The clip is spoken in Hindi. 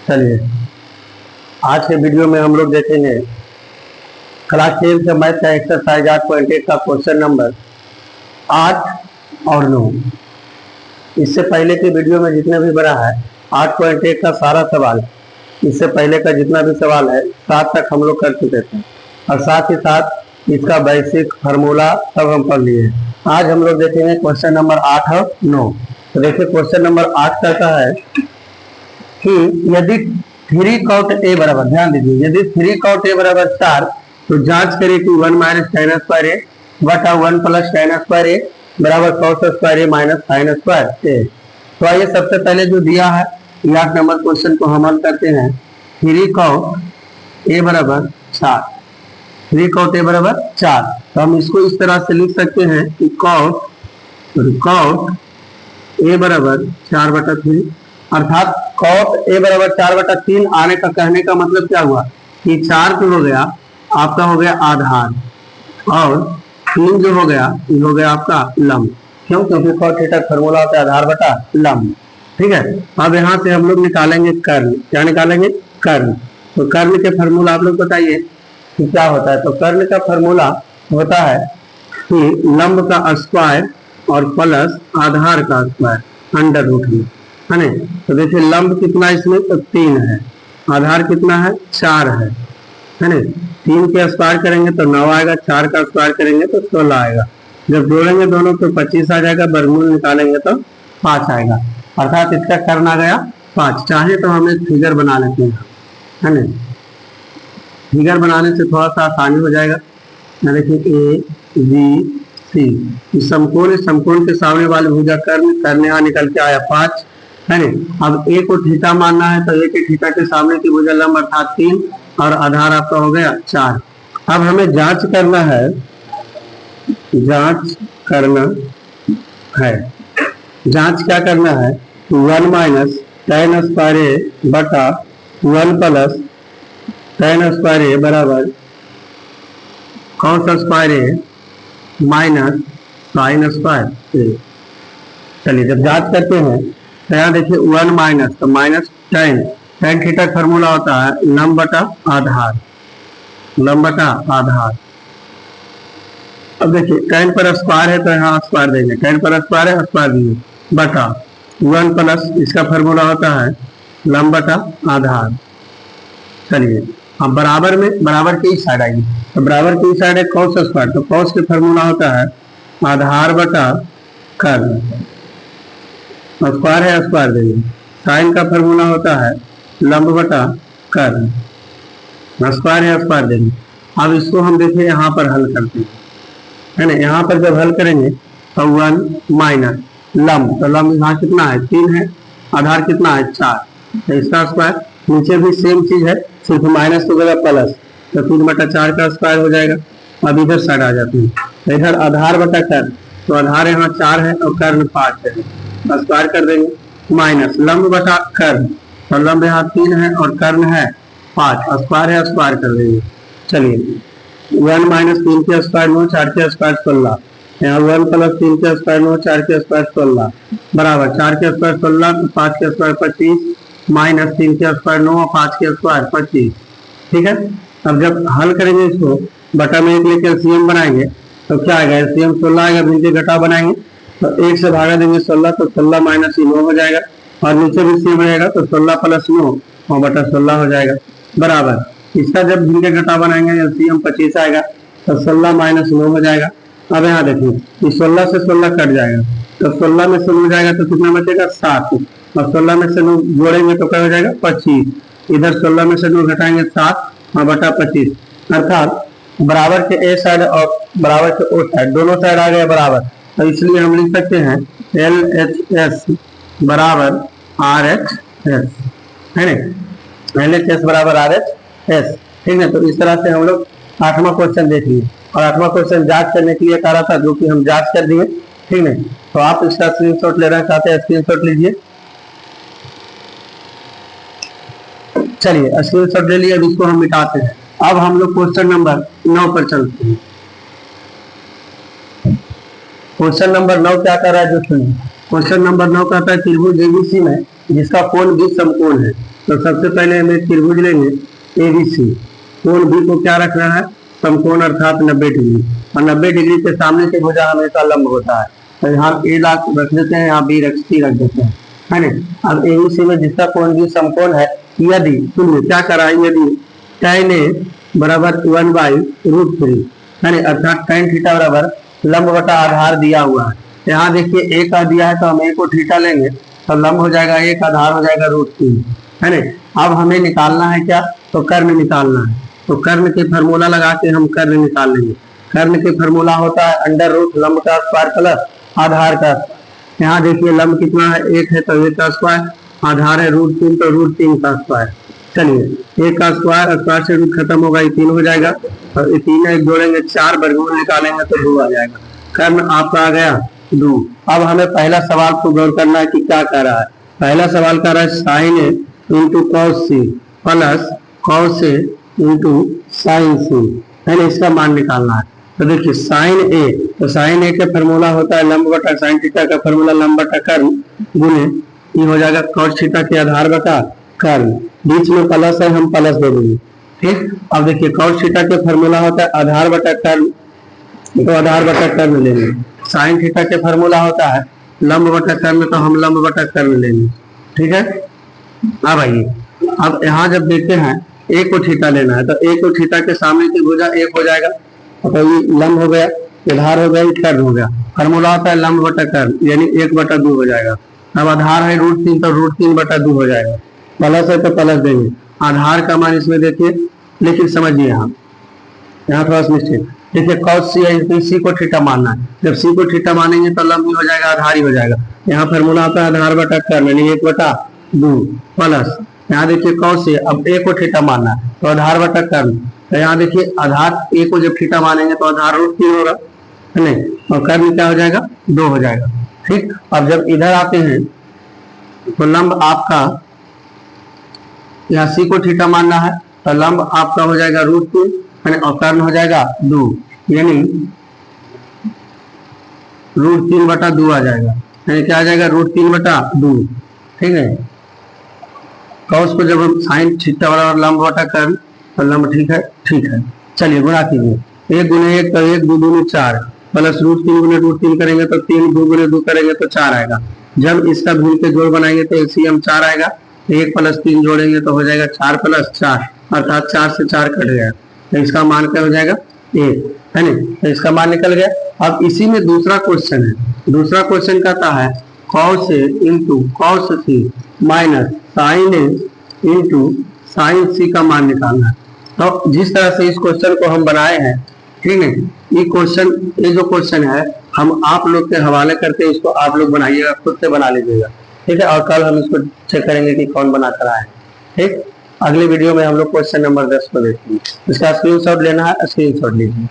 चलिए आज के वीडियो में हम लोग देखेंगे क्लास 10 से मैथ का एक्सरसाइज 8.1 का क्वेश्चन नंबर 8 और 9। इससे पहले के वीडियो में जितने भी बना है 8.1 का सारा सवाल, इससे पहले का जितना भी सवाल है 7 तक हम लोग कर चुके थे और साथ ही साथ इसका बेसिक फार्मूला सब हम पढ़ लिए। आज हम लोग देखेंगे क्वेश्चन नंबर 8 और 9। तो देखिए क्वेश्चन नंबर 8 कहता है कि यदि 3 cot a बराबर, ध्यान दीजिए, यदि 3 cot a बराबर 4 तो जांच करें कि 1 माइनस tan स्क्वायर ए बटा 1 प्लस tan स्क्वायर ए बराबर cos स्क्वायर ए माइनस sin स्क्वायर ए। तो आइए सबसे पहले जो दिया है 8 नंबर क्वेश्चन को हम हल करते हैं। 3 cot a बराबर 4, 3 cot a बराबर 4, तो हम इसको इस तरह से लिख सकते हैं कि cot a बराबर 4/3, अर्थात cot a बराबर 4/3 आने का कहने का मतलब क्या हुआ कि 4 जो हो गया आपका हो गया आधार और 3 जो हो गया ये हो गया आपका लंब। क्यों? क्योंकि cot थीटा फॉर्मूला होता है आधार बटा लंब। ठीक है, अब यहाँ से हम लोग निकालेंगे कर्ण। क्या निकालेंगे? कर्ण। तो कर्ण के फॉर्मूला आप लोग बताइए कि क्या होता है। तो कर्ण का फॉर्मूला होता है कि लंब का स्क्वायर और प्लस आधार का स्क्वायर अंडर रूट में, है ना। तो देखिए लंब कितना इसमें, तो 3 है, आधार कितना है 4 है ना। 3 के स्क्वायर करेंगे तो 9 आएगा, 4 का स्क्वायर करेंगे तो 16 आएगा। जब जोड़ेंगे दोनों तो 25 आ जाएगा, वर्गमूल निकालेंगे तो 5 आएगा, अर्थात इसका कर्ण आ गया 5। चाहे तो हम एक फिगर बना लेते हैं, है ना। फिगर बनाने से थोड़ा सा आसानी हो जाएगा। देखिए ए बी सी समकोण, समकोण के सामने वाले भुजा कर्ण यहाँ निकल के आया 5, है ना। अब ए को थीटा मानना है तो ए के थीटा के सामने की भुजा लंब अर्थात 3 और आधार आपका हो गया 4। अब हमें जांच करना है, जांच क्या करना है, 1 माइनस tan स्क्वायर ए बटा 1 प्लस tan स्क्वायर ए बराबर cos स्क्वायर ए माइनस sin स्क्वायर ए। चलिए जब जांच करते हैं तो यहाँ देखिए 1 माइनस, तो माइनस tan थीटा फॉर्मूला होता है लंब बटा आधार, लंब बटा आधार। अब देखिए tan पर स्क्वायर है तो यहाँ स्क्वायर देंगे, tan पर स्क्वायर है स्क्वायर देंगे बटा 1 प्लस इसका फॉर्मूला होता है लंब बटा आधार। चलिए अब बराबर में, बराबर की साइड आएगी, तो बराबर की साइड है cos स्क्वायर, तो cos के फॉर्मूला होता है आधार बटा कर्ण, स्क्वायर है स्क्वायर देंगे। साइन का फॉर्मूला होता है लंब बटा कर्ण, स्क्वायर है स्क्वायर देंगे। अब इसको हम देखिए यहाँ पर हल करते हैं, है ना। यहाँ पर जब हल करेंगे तो 1 माइनस लंब, तो लंब यहाँ कितना है 3 है, आधार कितना है 4, तो इसका स्क्वायर। नीचे भी सेम चीज है, सिर्फ माइनस तो जगह प्लस, तो 3/4 का स्क्वायर हो जाएगा। अब इधर साइड आ जाते हैं, तो इधर आधार बटा कर्ण, तो आधार यहाँ 4 है और कर्ण 5 है, स्क्वायर कर देंगे माइनस लंब बटा कर्ण, तो लंब यहाँ 3 है और कर्ण है 5, स्क्वायर है स्क्वायर कर देंगे। चलिए 1 माइनस 3 के स्क्वायर 9, 4 के स्क्वायर 16, यहाँ 1 प्लस 3 के स्क्वायर 9, 4 के स्क्वायर 16 बराबर 4 के स्क्वायर 16, 5 के स्क्वायर 25 माइनस 3 के स्क्वायर 9 और 5 के स्क्वायर 25। ठीक है, अब जब हल करेंगे इसको बटा में 1 लेकर एलसीएम बनाएंगे तो क्या आएगा, एलसीएम 16 आएगा, नीचे घटाव बनाएंगे तो 1 से भागा देंगे 16, तो 16 माइनस 9 हो जाएगा और नीचे भी सेम रहेगा, तो 16 प्लस 9 और बटा 16 हो जाएगा बराबर। इसका जब भिंगे घटाव बनाएंगे एलसीएम 25 आएगा, तो 16 माइनस 9 हो जाएगा। अब यहाँ देखिए 16 से 16 कट जाएगा, तो 16 में से 9 जाएगा तो कितना बचेगा 7, और 16 में से 9 जोड़ेंगे तो क्या हो जाएगा 25, इधर 16 में से 9 घटाएंगे 7 और बटा 25, अर्थात बराबर के ए साइड और बराबर के ओ साइड दोनों साइड आ गए बराबर, तो इसलिए हम लिख सकते हैं LHS बराबर RHS, है ना, LHS बराबर RHS। ठीक है, तो इस तरह से हम लोग 8वां क्वेश्चन देख लिए और 8वां क्वेश्चन जांच करने के लिए कह रहा था, जो कि हम जांच कर दिए। ठीक है, तो आप इसका स्क्रीनशॉट लेना चाहते हैं, स्क्रीनशॉट लीजिए। चलिए स्क्रीनशॉट ले लिए, अब इसको हम मिटाते हैं। अब हम लोग क्वेश्चन नंबर 9 पर चलते हैं। क्वेश्चन नंबर 9 क्या कर रहा है, जो सुनिए। क्वेश्चन नंबर 9 कहता है त्रिभुज एबीसी में जिसका कोण 20 समकोण है, तो सबसे पहले हमें त्रिभुज लेंगे एबीसी। कोण बी को क्या रखना है, समकोण अर्थात 90 डिग्री, और 90 डिग्री के सामने से भुजा हमेशा लंब होता है। तो यहाँ ए रख देते हैं, यहाँ बी रख देते हैं, है ना। अब एबीसी में जिसका कोण भी समकोण है, यदि सुनिए क्या करा है, यदि tan A बराबर 1/√3, है ना, अर्थात tan थीटा बराबर लंब बटा आधार दिया हुआ है। यहाँ देखिए ए का दिया है तो हम ए को थीटा लेंगे तो लंब हो जाएगा, एक आधार हो जाएगा √3, है ना। अब हमें निकालना है क्या, तो कर्ण निकालना है। तो कर्ण के फार्मूला लगा के हम कर्ण निकाल लेंगे। कर्ण के फार्मूला होता है अंडर रूट लंब का स्क्वायर प्लस आधार का। यहाँ देखिए लंब कितना है, 1 है तो 1 का स्क्वायर, आधार है √3 तो √3 का स्क्वायर। चलिए 1 का स्क्वायर, स्क्वायर से रूट खत्म होगा, ये 3 हो जाएगा, और ये 3 एक जोड़ेंगे 4, वर्गमूल निकालेंगे तो 2 आ जाएगा। कर्ण आपका आ गया 2। अब हमें पहला सवाल को गौर करना है कि क्या कर रहा है। पहला सवाल कर रहा है sine A into cos C plus cos A into sine C, है ना, इसका मान निकालना है। तो देखिए साइन ए, तो साइन ए का फॉर्मूला होता है लंब बटा साइन थीटा का फॉर्मूला लंब बटा कर्ण गुने ये हो जाएगा कॉस थीटा के आधार बटा कर्ण, बीच में प्लस है हम प्लस दे देंगे, ठीक। अब देखिए कॉस थीटा के फॉर्मूला होता है आधार बटा कर्ण, तो आधार बटा कर्ण लेंगे। साइन थीटा के फॉर्मूला होता है लंब बटा कर्ण, तो हम लंब बटा कर्ण लेंगे, ठीक है। अब आइए, अब यहाँ जब देखते हैं ए को थीटा लेना है, तो ए को थीटा के सामने की भुजा 1 हो जाएगा, तो ये लंब हो गया, आधार हो गया, कर्ण हो गया। फॉर्मूला होता है लंब बटा कर्ण, यानी 1/2 हो जाएगा। अब आधार है √3 तो √3/2 हो जाएगा, प्लस है तो प्लस देंगे। आधार का मान इसमें देखिए, लेकिन समझिए यहाँ थोड़ा सा मिस्टेक। देखिए cos सी है, सी को थीटा मानना है, जब सी को थीटा मानेंगे तो लंब भी हो जाएगा, आधार ही हो जाएगा। यहाँ फॉर्मूला आता है आधार बटा कर्ण, यानी 1/2 प्लस, यहाँ देखिए cos से, अब ए को थीटा मानना है तो आधार बटा कर्ण, तो यहाँ देखिए आधार ए को जब थीटा मानेंगे तो आधार √3 होगा, है नहीं, और कर्ण क्या हो जाएगा, 2 हो जाएगा, ठीक। अब जब इधर आते हैं तो लंब आपका, यहाँ सी को थीटा मानना है तो लंब आपका हो जाएगा √3, और कर्ण हो जाएगा 2, यानी √3/2 आ जाएगा, यानी क्या आ जाएगा, √3/2, ठीक है। कॉस को जब हम साइन थीटा वाला लंब बटा कर्ण, तो लंब ठीक है। चलिए गुणा कीजिए, 1 गुने 1 तो 1, 2 दूनी 4, प्लस √3 गुने √3 करेंगे तो 3, 2 गुने 2 करेंगे तो 4 आएगा। जब इसका भिन्न के जोड़ बनाएंगे तो LCM 4 आएगा, 1 + 3 जोड़ेंगे तो हो जाएगा 4 + 4, अर्थात 4 से 4 कट गया, तो इसका मान क्या हो जाएगा, 1, है ना, तो इसका मान निकल गया। अब इसी में दूसरा क्वेश्चन है, दूसरा क्वेश्चन कहता है cos A into cos C minus sine A into sine C का मान निकालना है। तो जिस तरह से इस क्वेश्चन को हम बनाए हैं, ठीक है, ये जो क्वेश्चन है हम आप लोग के हवाले करते हैं, इसको आप लोग बनाइएगा, खुद से बना लीजिएगा, ठीक है, और कल हम इसको चेक करेंगे कि कौन बना कर आए, ठीक। अगले वीडियो में हम लोग क्वेश्चन नंबर 10 को देखेंगे। इसका स्क्रीनशॉट लेना है, स्क्रीनशॉट लीजिए।